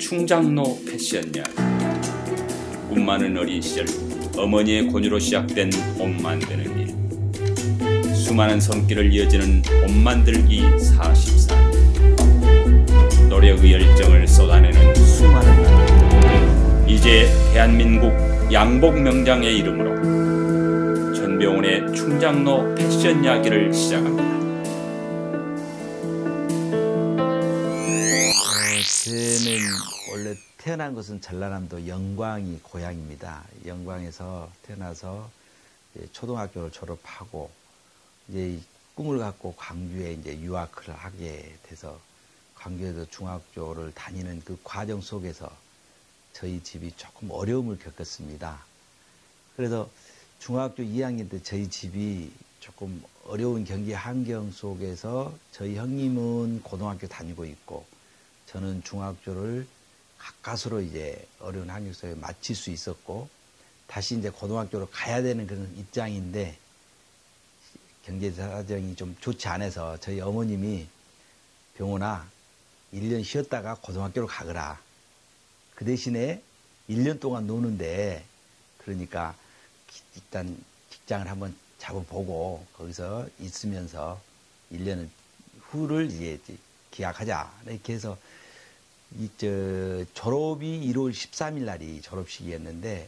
충장로 패션야. 꿈 많은 어린 시절 어머니의 권유로 시작된 옷 만드는 일. 수많은 손길을 이어지는 옷 만들기 44년. 노력의 열정을 쏟아내는 수많은 날. 이제 대한민국 양복 명장의 이름으로 전병훈의 충장로 패션 이야기를 시작합니다. 저는 원래 태어난 곳은 전라남도 영광이 고향입니다. 영광에서 태어나서 초등학교를 졸업하고 이제 꿈을 갖고 광주에 이제 유학을 하게 돼서 광주에서 중학교를 다니는 그 과정 속에서 저희 집이 조금 어려움을 겪었습니다. 그래서 중학교 2학년 때 저희 집이 조금 어려운 경기 환경 속에서 저희 형님은 고등학교 다니고 있고 저는 중학교를 가까스로 이제 어려운 환경 속에 마칠 수 있었고 다시 이제 고등학교로 가야 되는 그런 입장인데 경제 사정이 좀 좋지 않아서 저희 어머님이 병훈아 1년 쉬었다가 고등학교로 가거라. 그 대신에 1년 동안 노는데 그러니까 일단 직장을 한번 잡아보고 거기서 있으면서 1년 후를 이제 기약하자. 이렇게 해서 졸업이 1월 13일 날이 졸업식이었는데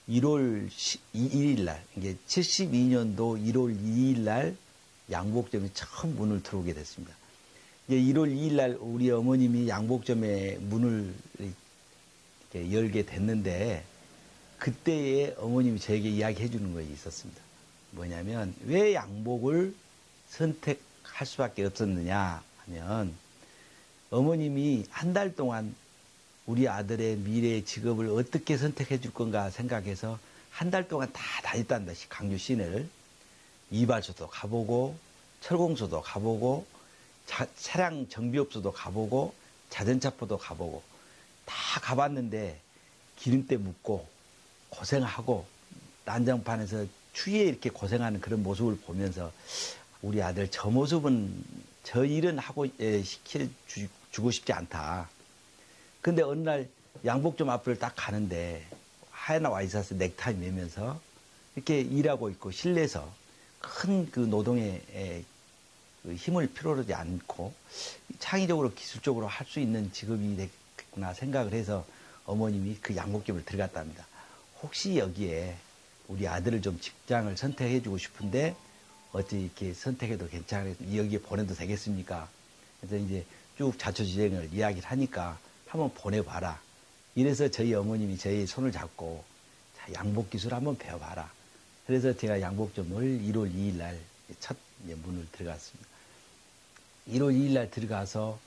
1월 1일 날, 이게 72년도 1월 2일 날 양복점에 처음 문을 들어오게 됐습니다. 이제 1월 2일 날 우리 어머님이 양복점에 문을 이렇게 열게 됐는데 그때에 어머님이 저에게 이야기해 주는 것이 있었습니다. 뭐냐면 왜 양복을 선택할 수밖에 없었느냐 하면 어머님이 한 달 동안 우리 아들의 미래의 직업을 어떻게 선택해 줄 건가 생각해서 한 달 동안 다 다녔단다. 광주 시내를. 이발소도 가보고 철공소도 가보고 차량 정비업소도 가보고 자전차포도 가보고 다 가봤는데 기름때 묻고 고생하고 난장판에서 추위에 이렇게 고생하는 그런 모습을 보면서 우리 아들 저 모습은 저 일은 하고 시켜주고 싶지 않다. 근데 어느 날 양복점 앞을 딱 가는데 하얀 와이셔츠 넥타이 매면서 이렇게 일하고 있고 실내에서 큰 그 노동에 힘을 필요로 하지 않고 창의적으로 기술적으로 할 수 있는 직업이 되겠구나 생각을 해서 어머님이 그 양복점을 들어갔답니다. 혹시 여기에 우리 아들을 좀 직장을 선택해 주고 싶은데 어찌 이렇게 선택해도 괜찮아요. 여기에 보내도 되겠습니까? 그래서 이제 쭉 자초지종을 이야기를 하니까 한번 보내봐라. 이래서 저희 어머님이 저희 손을 잡고 자, 양복 기술 한번 배워봐라. 그래서 제가 양복점을 1월 2일 날 첫 문을 들어갔습니다. 1월 2일 날 들어가서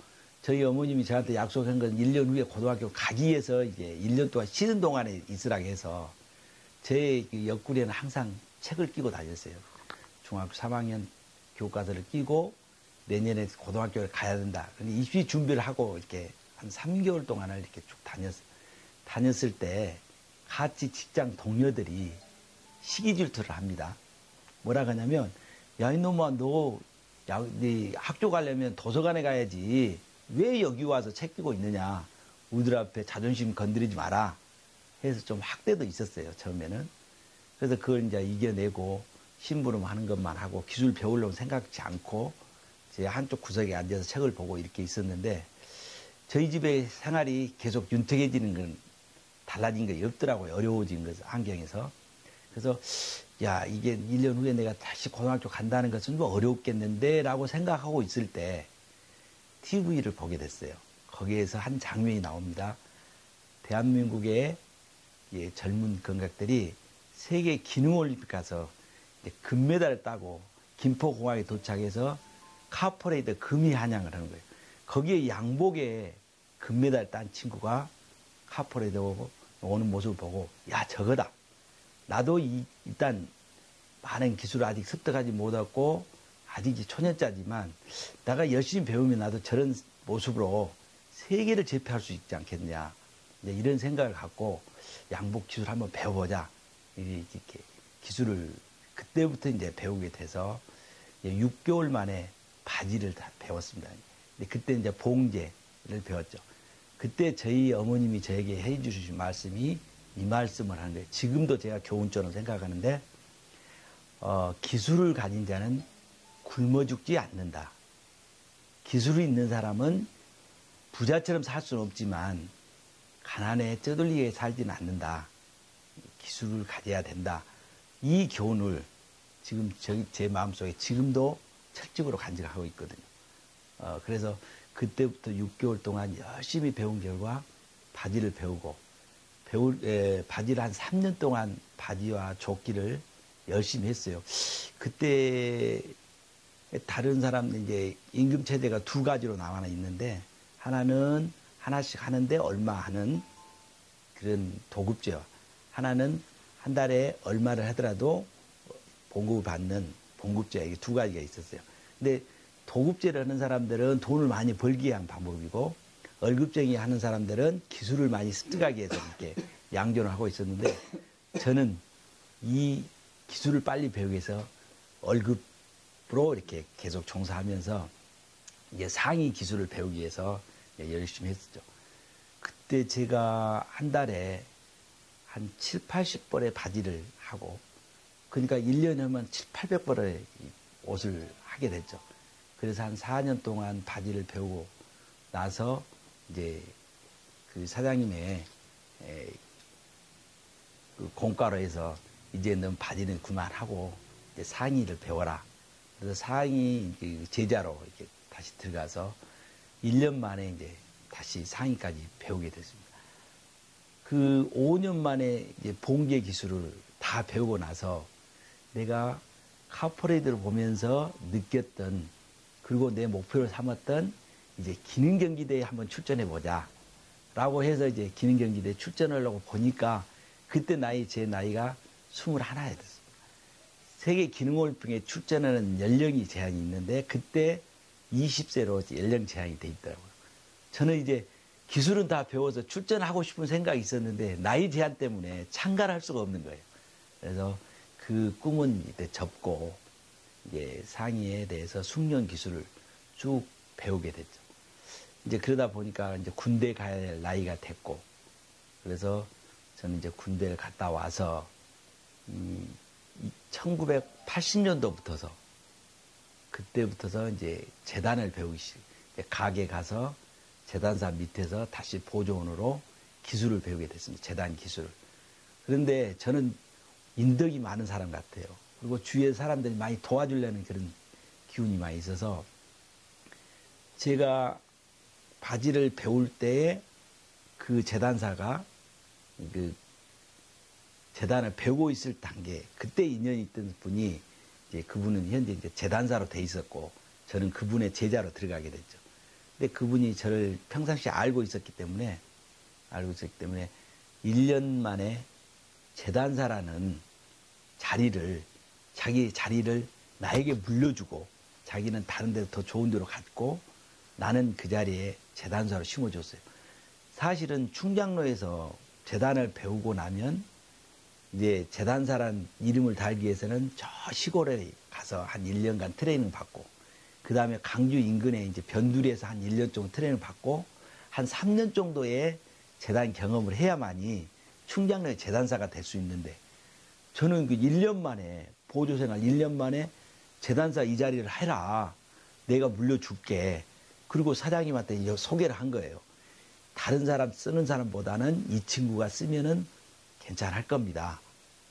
저희 어머님이 저한테 약속한 건 1년 후에 고등학교 가기 위해서 이제 1년 동안 쉬는 동안에 있으라고 해서 제 옆구리에는 항상 책을 끼고 다녔어요. 중학교 3학년 교과서를 끼고 내년에 고등학교를 가야 된다. 입시 준비를 하고 이렇게 한 3개월 동안을 이렇게 쭉 다녔을 때 같이 직장 동료들이 시기 질투를 합니다. 뭐라 하냐면 야 이놈아 네 학교 가려면 도서관에 가야지 왜 여기 와서 책 끼고 있느냐. 우리들 앞에 자존심 건드리지 마라 해서 좀 학대도 있었어요. 처음에는. 그래서 그걸 이제 이겨내고 심부름하는 것만 하고 기술 배우려고 생각지 않고 제 한쪽 구석에 앉아서 책을 보고 이렇게 있었는데 저희 집의 생활이 계속 윤택해지는 건 달라진 게 없더라고요. 어려워진 것 환경에서. 그래서 야 이게 1년 후에 내가 다시 고등학교 간다는 것은 좀 어렵겠는데 라고 생각하고 있을 때 TV를 보게 됐어요. 거기에서 한 장면이 나옵니다. 대한민국의 젊은 건각들이 세계 기능올림픽 가서 금메달을 따고 김포공항에 도착해서 카퍼레이드 금이 한양을 하는 거예요. 거기에 양복에 금메달 딴 친구가 카퍼레이드 오는 모습을 보고 야 저거다. 나도 일단 많은 기술을 아직 습득하지 못했고 아직 초년자지만 내가 열심히 배우면 나도 저런 모습으로 세계를 제패할 수 있지 않겠냐. 이런 생각을 갖고 양복 기술 한번 배워보자. 이렇게 기술을 그때부터 이제 배우게 돼서 6개월 만에 바지를 다 배웠습니다. 근데 그때 이제 봉제를 배웠죠. 그때 저희 어머님이 저에게 해주신 말씀이 이 말씀을 하는 거예요. 지금도 제가 교훈처럼 생각하는데 기술을 가진 자는 굶어 죽지 않는다. 기술이 있는 사람은 부자처럼 살 수는 없지만 가난에 쩌들리게 살지는 않는다. 기술을 가져야 된다. 이 교훈을 지금 제 마음속에 지금도 철칙으로 간직하고 있거든요. 그래서 그때부터 6개월 동안 열심히 배운 결과 바지를 배우고 바지를 한 3년 동안 바지와 조끼를 열심히 했어요. 그때 다른 사람들 이제 임금 체제가 두 가지로 나와 있는데 하나는 하나씩 하는데 얼마 하는 그런 도급제와 하나는 한 달에 얼마를 하더라도 봉급을 받는 봉급제, 이게 두 가지가 있었어요. 근데 도급제를 하는 사람들은 돈을 많이 벌기 위한 방법이고 월급쟁이 하는 사람들은 기술을 많이 습득하기 위해서 이렇게 양존을 하고 있었는데 저는 이 기술을 빨리 배우기 위해서 월급으로 이렇게 계속 종사하면서 이제 상위 기술을 배우기 위해서 열심히 했었죠. 그때 제가 한 달에 한 7, 80벌의 바지를 하고 그러니까 1년에 하면 7, 800벌의 옷을 하게 됐죠. 그래서 한 4년 동안 바지를 배우고 나서 이제 그 사장님의 그 공과로 해서 이제 넌 바지는 그만하고 이제 상의를 배워라. 그래서 상의 제자로 이렇게 다시 들어가서 1년 만에 이제 다시 상의까지 배우게 됐습니다. 그 5년 만에 이제 봉제 기술을 다 배우고 나서 내가 카퍼레이드를 보면서 느꼈던 그리고 내 목표를 삼았던 이제 기능경기대에 한번 출전해보자. 라고 해서 이제 기능경기대에 출전하려고 보니까 그때 제 나이가 21이었습니다. 세계 기능올림픽에 출전하는 연령이 제한이 있는데 그때 20세로 연령 제한이 돼 있더라고요. 저는 이제 기술은 다 배워서 출전하고 싶은 생각이 있었는데 나이 제한 때문에 참가를 할 수가 없는 거예요. 그래서 그 꿈은 이제 접고 이제 상의에 대해서 숙련 기술을 쭉 배우게 됐죠. 이제 그러다 보니까 이제 군대 가야 될 나이가 됐고, 그래서 저는 이제 군대를 갔다 와서 1980년도부터서 그때부터서 이제 재단을 배우기 시작. 가게 가서 재단사 밑에서 다시 보조원으로 기술을 배우게 됐습니다. 재단 기술을. 그런데 저는 인덕이 많은 사람 같아요. 그리고 주위에 사람들이 많이 도와주려는 그런 기운이 많이 있어서 제가 바지를 배울 때에 그 재단사가 그 재단을 배우고 있을 단계, 그때 인연이 있던 분이 이제 그분은 현재 이제 재단사로 돼 있었고 저는 그분의 제자로 들어가게 됐죠. 근데 그분이 저를 평상시에 알고 있었기 때문에 1년 만에 재단사라는 자리를 자기 자리를 나에게 물려주고 자기는 다른 데로 더 좋은 데로 갔고 나는 그 자리에 재단사로 심어줬어요. 사실은 충장로에서 재단을 배우고 나면 이제 재단사란 이름을 달기 위해서는 저 시골에 가서 한 1년간 트레이닝 받고 그 다음에 강주 인근에 이제 변두리에서 한 1년 정도 트레이닝 받고 한 3년 정도의 재단 경험을 해야만이 충장로의 재단사가 될 수 있는데 저는 그 1년 만에 보조생활 1년 만에 재단사 이 자리를 해라. 내가 물려줄게. 그리고 사장님한테 소개를 한 거예요. 다른 사람 쓰는 사람보다는 이 친구가 쓰면은 괜찮을 겁니다.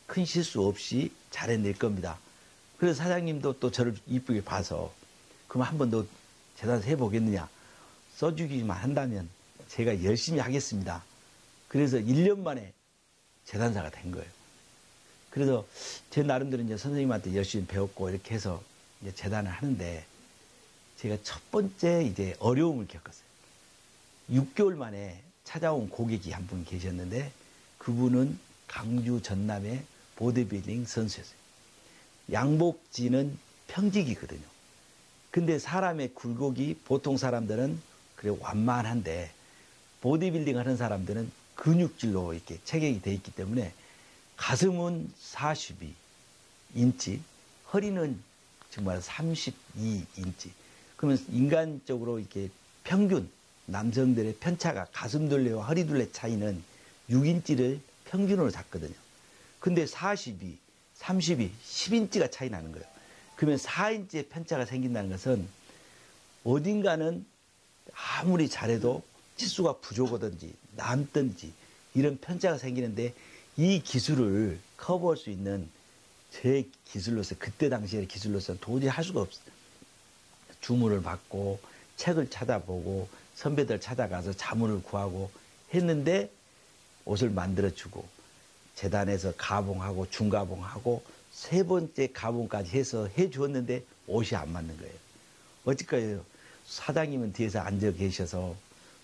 큰 실수 없이 잘해낼 겁니다. 그래서 사장님도 또 저를 이쁘게 봐서 그럼 한번 너 재단사 해보겠느냐. 써주기만 한다면 제가 열심히 하겠습니다. 그래서 1년 만에 재단사가 된 거예요. 그래서 제 나름대로 이제 선생님한테 열심히 배웠고 이렇게 해서 이제 재단을 하는데 제가 첫 번째 이제 어려움을 겪었어요. 6개월 만에 찾아온 고객이 한 분 계셨는데 그분은 강주 전남의 보디빌딩 선수였어요. 양복지는 평직이거든요. 근데 사람의 굴곡이 보통 사람들은 그래 완만한데 보디빌딩 하는 사람들은 근육질로 이렇게 체격이 돼 있기 때문에 가슴은 42인치, 허리는 정말 32인치. 그러면 인간적으로 이렇게 평균 남성들의 편차가 가슴둘레와 허리둘레 차이는 6인치를 평균으로 잡거든요. 근데 42, 32, 10인치가 차이 나는 거예요. 그러면 4인치의 편차가 생긴다는 것은 어딘가는 아무리 잘해도 치수가 부족하든지 남든지 이런 편차가 생기는데, 이 기술을 커버할 수 있는 제 기술로서, 그때 당시의 기술로서는 도저히 할 수가 없어요. 주문을 받고 책을 찾아보고 선배들 찾아가서 자문을 구하고 했는데 옷을 만들어주고 재단에서 가봉하고 중가봉하고 세 번째 가봉까지 해서 해주었는데 옷이 안 맞는 거예요. 어찌까요? 사장님은 뒤에서 앉아 계셔서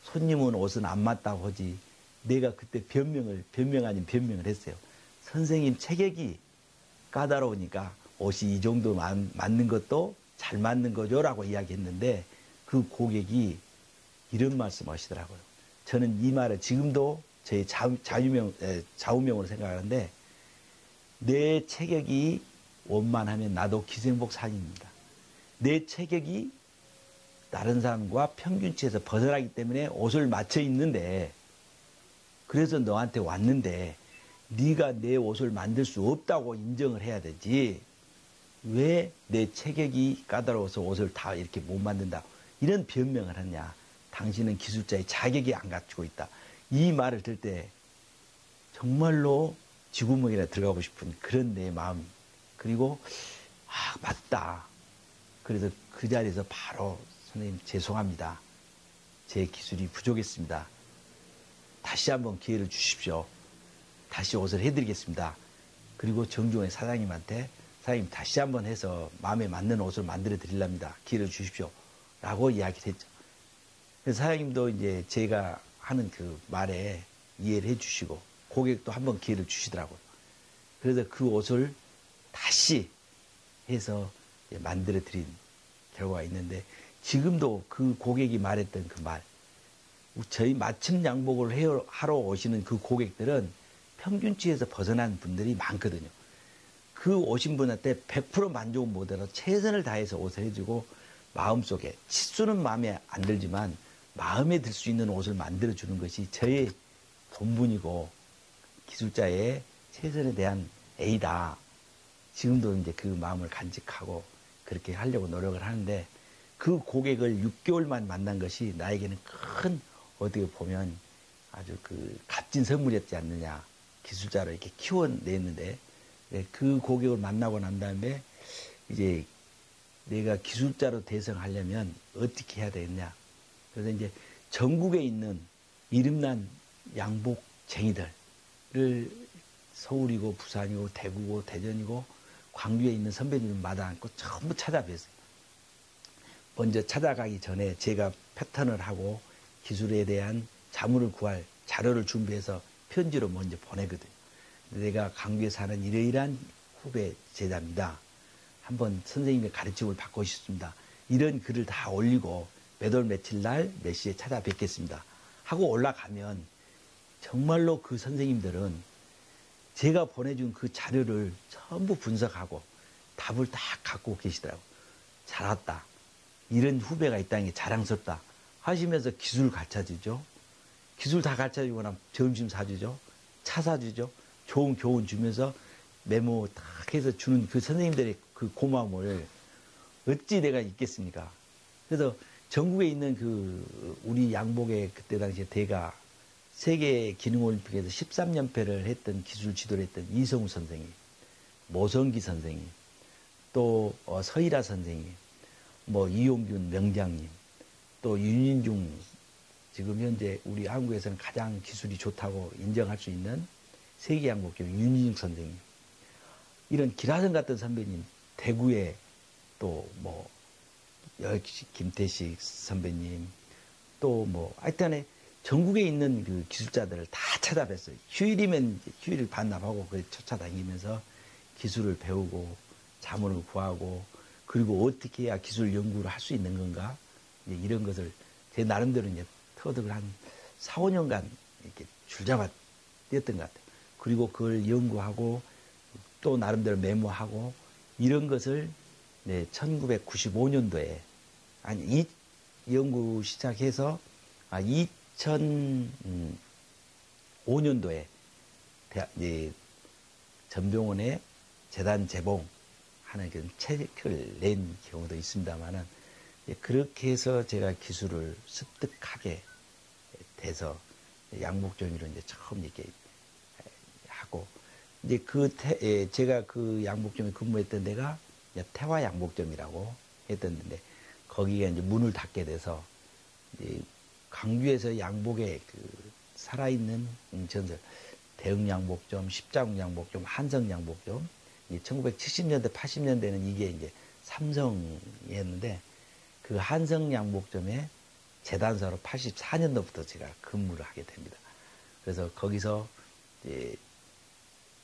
손님은 옷은 안 맞다고 하지, 내가 그때 변명 아닌 변명을 했어요. 선생님 체격이 까다로우니까 옷이 이 정도 맞는 것도 잘 맞는 거죠 라고 이야기했는데, 그 고객이 이런 말씀 하시더라고요. 저는 이 말을 지금도 제 좌우명으로 생각하는데, 내 체격이 원만하면 나도 기생복 상인입니다. 내 체격이 다른 사람과 평균치에서 벗어나기 때문에 옷을 맞춰 입는데, 그래서 너한테 왔는데 네가 내 옷을 만들 수 없다고 인정을 해야 되지, 왜 내 체격이 까다로워서 옷을 다 이렇게 못 만든다 이런 변명을 하냐. 당신은 기술자의 자격이 안 갖추고 있다. 이 말을 들을 때 정말로 쥐구멍이나 들어가고 싶은 그런 내 마음, 그리고 맞다. 그래서 그 자리에서 바로 선생님 죄송합니다. 제 기술이 부족했습니다. 다시 한번 기회를 주십시오. 다시 옷을 해드리겠습니다. 그리고 정중하게 사장님한테, 사장님 다시 한번 해서 마음에 맞는 옷을 만들어 드리랍니다. 기회를 주십시오. 라고 이야기를 했죠. 그래서 사장님도 이제 제가 하는 그 말에 이해를 해주시고 고객도 한번 기회를 주시더라고요. 그래서 그 옷을 다시 해서 만들어 드린 결과가 있는데, 지금도 그 고객이 말했던 그 말, 저희 맞춤 양복을 하러 오시는 그 고객들은 평균치에서 벗어난 분들이 많거든요. 그 오신 분한테 100% 만족은 못해서 최선을 다해서 옷을 해주고, 마음속에, 치수는 마음에 안 들지만 마음에 들 수 있는 옷을 만들어주는 것이 저의 본분이고 기술자의 최선에 대한 애이다. 지금도 이제 그 마음을 간직하고 그렇게 하려고 노력을 하는데, 그 고객을 6개월만 만난 것이 나에게는 큰, 어떻게 보면 아주 그 값진 선물이었지 않느냐. 기술자로 이렇게 키워냈는데, 그 고객을 만나고 난 다음에 이제 내가 기술자로 대성하려면 어떻게 해야 되겠냐. 그래서 이제 전국에 있는 이름난 양복쟁이들을 서울이고 부산이고 대구고 대전이고 광주에 있는 선배님마다 앉고 전부 찾아뵀어요. 먼저 찾아가기 전에 제가 패턴을 하고 기술에 대한 자문을 구할 자료를 준비해서 편지로 먼저 보내거든요. 내가 강주에 사는 이러이러한 후배 제자입니다. 한번 선생님의 가르침을 받고 싶습니다. 이런 글을 다 올리고 몇 월 며칠 날 몇 시에 찾아뵙겠습니다 하고 올라가면 정말로 그 선생님들은 제가 보내준 그 자료를 전부 분석하고 답을 다 갖고 계시더라고요. 잘 왔다. 이런 후배가 있다는 게 자랑스럽다 하시면서 기술 가르쳐주죠. 기술 다 가르쳐주고 나면 점심 사주죠. 차 사주죠. 좋은 교훈 주면서 메모 딱 해서 주는 그 선생님들의 그 고마움을 어찌 내가 잊겠습니까? 그래서 전국에 있는 그 우리 양복의 그때 당시에 대가 세계 기능올림픽에서 13연패를 했던 기술 지도를 했던 이성우 선생님, 모성기 선생님, 또 서일아 선생님, 뭐 이용균 명장님, 또 윤인중, 지금 현재 우리 한국에서는 가장 기술이 좋다고 인정할 수 있는 세계 양복교 윤인중 선생님, 이런 기라성 같은 선배님, 대구에 또 뭐 김태식 선배님, 또 뭐 하여튼에 전국에 있는 그 기술자들을 다 찾아뵀어요. 휴일이면 휴일을 반납하고 그 쫓아다니면서 기술을 배우고 자문을 구하고, 그리고 어떻게 해야 기술 연구를 할 수 있는 건가, 이런 것을 제 나름대로 이제 터득을 한 4, 5년간 이렇게 줄잡아 뛰었던 것 같아요. 그리고 그걸 연구하고 또 나름대로 메모하고 이런 것을 1995년도에 이 연구 시작해서 2005년도에 전병원에 재단 재봉하는 그런 책을 낸 경우도 있습니다만은, 그렇게 해서 제가 기술을 습득하게 돼서 양복점으로 이제 처음 이렇게 하고, 이제 제가 그 양복점에 근무했던 데가 태화 양복점이라고 했던 데인데, 거기가 이제 문을 닫게 돼서 이제 광주에서 양복의 그 살아있는 전설, 대흥 양복점, 십자군 양복점, 한성 양복점, 1970년대, 80년대는 이게 이제 삼성이었는데, 그 한성 양복점에 재단사로 84년도부터 제가 근무를 하게 됩니다. 그래서 거기서 이제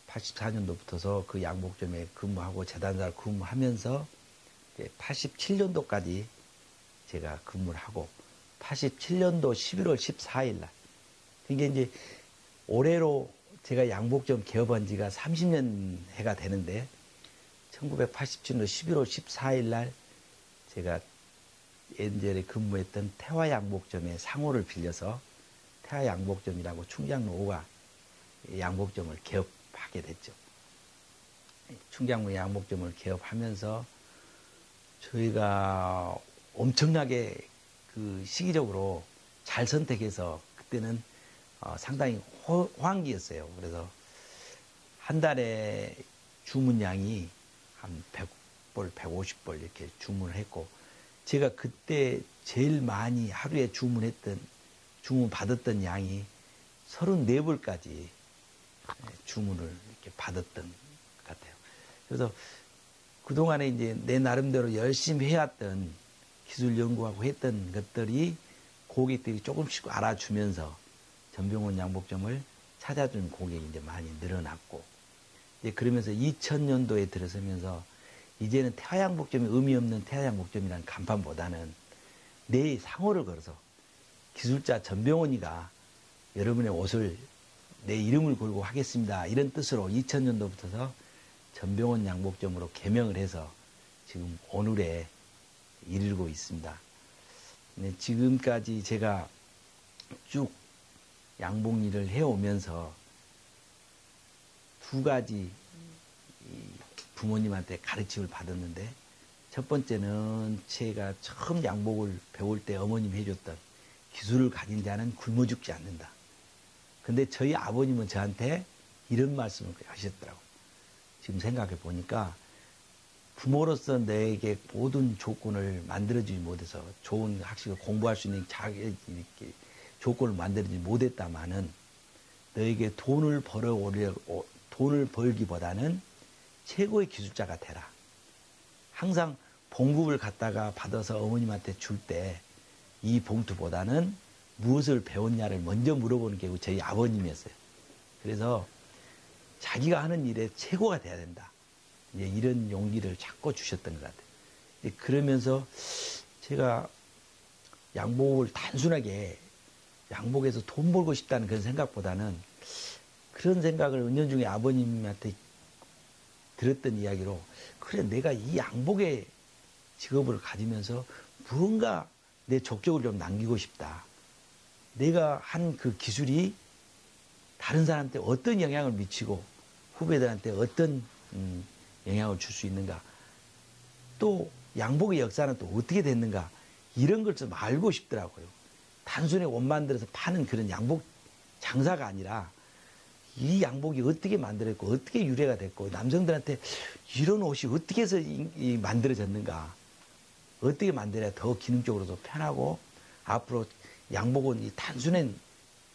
84년도부터서 그 양복점에 근무하고 재단사로 근무하면서 87년도까지 제가 근무를 하고, 87년도 11월 14일 날, 이게 이제 올해로 제가 양복점 개업한 지가 30년 해가 되는데, 1987년도 11월 14일 날 제가 예전에 근무했던 태화 양복점의 상호를 빌려서 태화 양복점이라고 충장로 5가 양복점을 개업하게 됐죠. 충장로 양복점을 개업하면서 저희가 엄청나게 그 시기적으로 잘 선택해서, 그때는 상당히 호황기였어요. 그래서 한 달에 주문량이 한 100벌, 150벌 이렇게 주문을 했고, 제가 그때 제일 많이 하루에 주문 받았던 양이 34벌까지 주문을 이렇게 받았던 것 같아요. 그래서 그동안에 이제 내 나름대로 열심히 해왔던 기술 연구하고 했던 것들이 고객들이 조금씩 알아주면서 전병원 양복점을 찾아준 고객이 이제 많이 늘어났고, 이제 그러면서 2000년도에 들어서면서 이제는 태화양복점이 의미 없는 태화양복점이라는 간판보다는 내 상호를 걸어서 기술자 전병원이가 여러분의 옷을 내 이름을 걸고 하겠습니다, 이런 뜻으로 2000년도부터서 전병원 양복점으로 개명을 해서 지금 오늘에 이르고 있습니다. 지금까지 제가 쭉 양복 일을 해오면서 두 가지 부모님한테 가르침을 받았는데, 첫 번째는 제가 처음 양복을 배울 때 어머님이 해줬던 기술을 가진 자는 굶어 죽지 않는다. 근데 저희 아버님은 저한테 이런 말씀을 하셨더라고요. 지금 생각해 보니까 부모로서 내게 모든 조건을 만들어주지 못해서, 좋은 학식을 공부할 수 있는 이렇게 조건을 만들어주지 못했다마는 너에게 돈을 벌기보다는 최고의 기술자가 되라. 항상 봉급을 갖다가 받아서 어머님한테 줄 때 이 봉투보다는 무엇을 배웠냐를 먼저 물어보는 게 저희 아버님이었어요. 그래서 자기가 하는 일에 최고가 돼야 된다, 이제 이런 용기를 자꾸 주셨던 것 같아요. 그러면서 제가 양복을 단순하게 양복에서 돈 벌고 싶다는 그런 생각보다는, 그런 생각을 은연중에 아버님한테 들었던 이야기로, 그래 내가 이 양복의 직업을 가지면서 무언가 내 족적을 좀 남기고 싶다. 내가 한 그 기술이 다른 사람한테 어떤 영향을 미치고 후배들한테 어떤 영향을 줄 수 있는가, 또 양복의 역사는 또 어떻게 됐는가, 이런 걸 좀 알고 싶더라고요. 단순히 옷 만들어서 파는 그런 양복 장사가 아니라, 이 양복이 어떻게 만들어졌고 어떻게 유래가 됐고 남성들한테 이런 옷이 어떻게 해서 만들어졌는가, 어떻게 만들어야 더 기능적으로도 편하고, 앞으로 양복은 이 단순한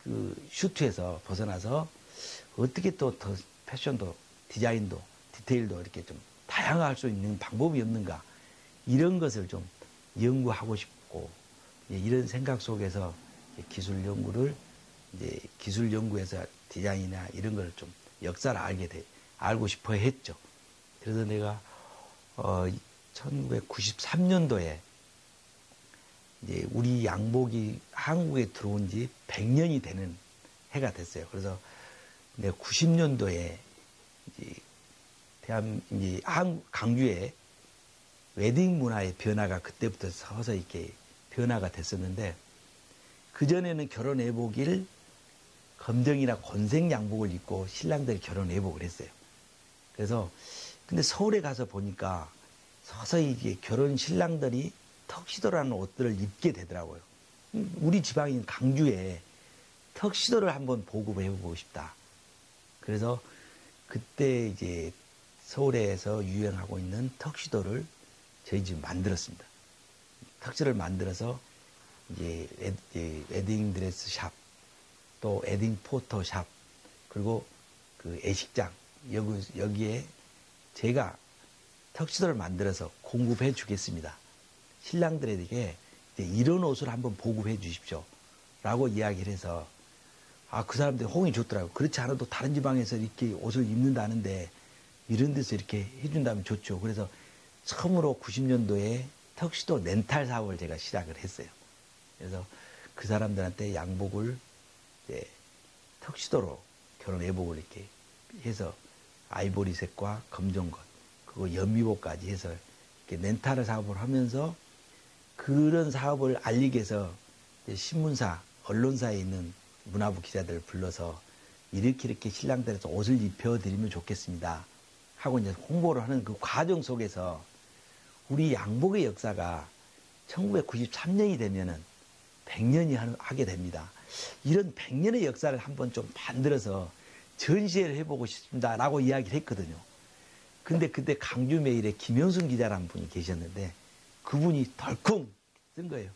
그 슈트에서 벗어나서 어떻게 또 더 패션도 디자인도 디테일도 이렇게 좀 다양할 수 있는 방법이 없는가, 이런 것을 좀 연구하고 싶고, 이런 생각 속에서 기술 연구를 이제 기술 연구에서 디자인이나 이런 걸 좀 역사를 알고 싶어 했죠. 그래서 내가 1993년도에 이제 우리 양복이 한국에 들어온 지 100년이 되는 해가 됐어요. 그래서 내가 90년도에 이제 강주에 웨딩 문화의 변화가 그때부터 서서 이렇게 변화가 됐었는데, 그전에는 결혼해보길 검정이나 건색 양복을 입고 신랑들이 결혼해복을 했어요. 그래서 근데 서울에 가서 보니까 서서히 이제 결혼 신랑들이 턱시도라는 옷들을 입게 되더라고요. 우리 지방인 강주에 턱시도를 한번 보급해보고 싶다. 그래서 그때 이제 서울에서 유행하고 있는 턱시도를 저희 집 만들었습니다. 턱시도를 만들어서 이제 웨딩 드레스 샵, 또 웨딩 포토 샵, 그리고 그 애식장, 여기에 제가 턱시도를 만들어서 공급해 주겠습니다. 신랑들에게 이런 옷을 한번 보급해 주십시오. 라고 이야기를 해서, 그 사람들이 호응이 좋더라고요. 그렇지 않아도 다른 지방에서 이렇게 옷을 입는다는데 이런 데서 이렇게 해준다면 좋죠. 그래서 처음으로 90년도에 턱시도 렌탈 사업을 제가 시작을 했어요. 그래서 그 사람들한테 양복을 이제 턱시도로 결혼 예복을 이렇게 해서 아이보리색과 검정것, 그리고 연미복까지 해서 이렇게 렌탈 사업을 하면서 그런 사업을 알리기 위해서 신문사, 언론사에 있는 문화부 기자들을 불러서 이렇게 신랑들에서 옷을 입혀드리면 좋겠습니다 하고 이제 홍보를 하는 그 과정 속에서 우리 양복의 역사가 1993년이 되면은 100년이 하게 됩니다. 이런 100년의 역사를 한번 좀 만들어서 전시회를 해보고 싶습니다 라고 이야기를 했거든요. 근데 그때 강주메일에 김현순 기자라는 분이 계셨는데 그분이 덜컹 쓴 거예요.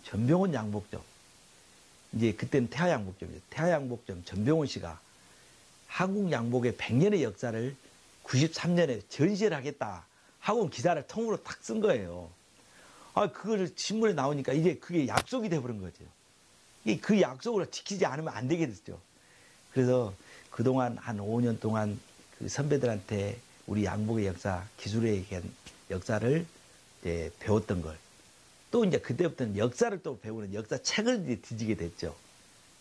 전병훈 양복점. 이제 그때는 태화양복점이죠. 태화양복점 전병훈 씨가 한국 양복의 100년의 역사를 93년에 전시를 하겠다 하고 기사를 통으로 딱 쓴 거예요. 그걸 신문에 나오니까 이제 그게 약속이 돼버린 거죠. 그 약속을 지키지 않으면 안 되게 됐죠. 그래서 그동안 한 5년 동안 그 선배들한테 우리 양복의 역사, 기술의 역사를 이제 배웠던 걸, 또 이제 그때부터는 역사를 또 배우는 역사 책을 이제 뒤지게 됐죠.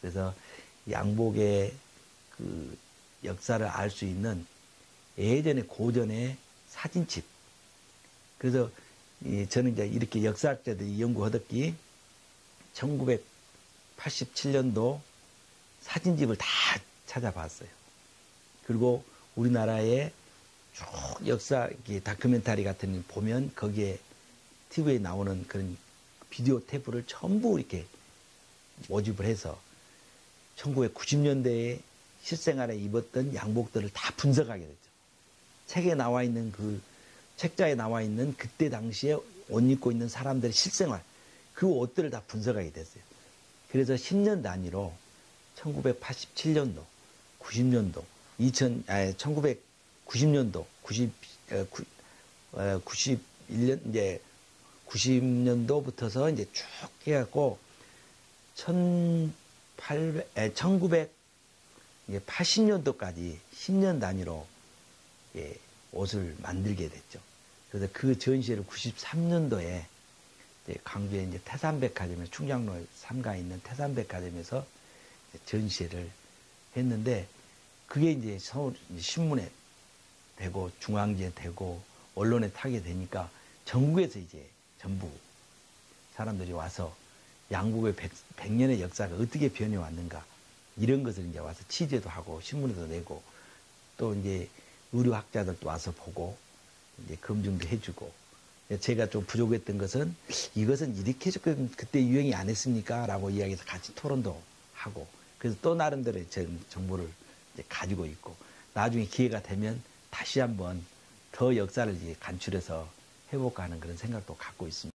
그래서 양복의 그 역사를 알 수 있는 예전에 고전의 사진집. 그래서 저는 이제 이렇게 역사학자들이 연구하듯이 1987년도 사진집을 다 찾아봤어요. 그리고 우리나라의 쭉 역사 다큐멘터리 같은 거 보면 거기에 TV에 나오는 그런 비디오 테이프를 전부 이렇게 모집을 해서 1990년대에 실생활에 입었던 양복들을 다 분석하게 됐죠. 책에 나와 있는 책자에 나와 있는 그때 당시에 옷 입고 있는 사람들의 실생활, 그 옷들을 다 분석하게 됐어요. 그래서 10년 단위로 1987년도, 90년도, 1990년도, 91년, 이제 90년도부터서 이제 쭉 해갖고 1980년도까지 10년 단위로 옷을 만들게 됐죠. 그래서 그 전시회를 93년도에 강주에 이제 태산백화점에 충장로에 상가에 있는 태산백화점에서 전시회를 했는데 그게 이제 서울 신문에 되고 중앙지에 되고 언론에 타게 되니까 전국에서 이제 전부 사람들이 와서 양복의 100년의 역사가 어떻게 변해왔는가 이런 것을 이제 와서 취재도 하고 신문에도 내고 또 이제 의료학자들도 와서 보고 이제 검증도 해주고 제가 좀 부족했던 것은 이것은 이렇게 조금 그때 유행이 안 했습니까? 라고 이야기해서 같이 토론도 하고 그래서 또 나름대로의 정보를 이제 가지고 있고 나중에 기회가 되면 다시 한번 더 역사를 이제 간추려서 해볼까 하는 그런 생각도 갖고 있습니다.